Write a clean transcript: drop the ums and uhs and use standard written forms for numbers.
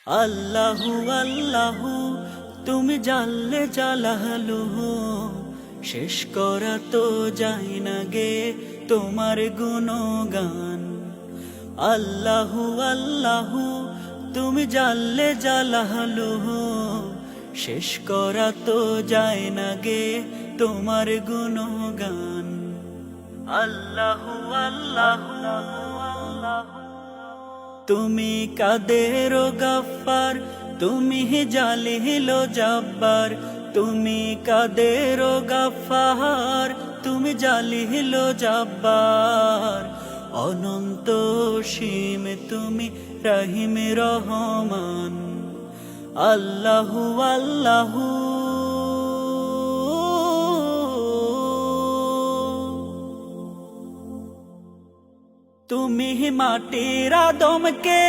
আল্লাহু আল্লাহু তুমি জানলে জালালুহু, শেষ করা তো যায় না গে তোমার গুণগান। আল্লাহু আল্লাহু তুমি জানলে জালালুহু, শেষ করা তো যায় না গে তোমার গুণগান। আল্লাহু আল্লাহু তুমি কাদের গাফফার, তুমি জালিল জব্বার। তুমি কাদের গাফফার, তুমি জালিল জব্বার। অনন্ত সীম তুমি রহিম রহমান। আল্লাহু আল্লাহু তুমি মাটির আদমকে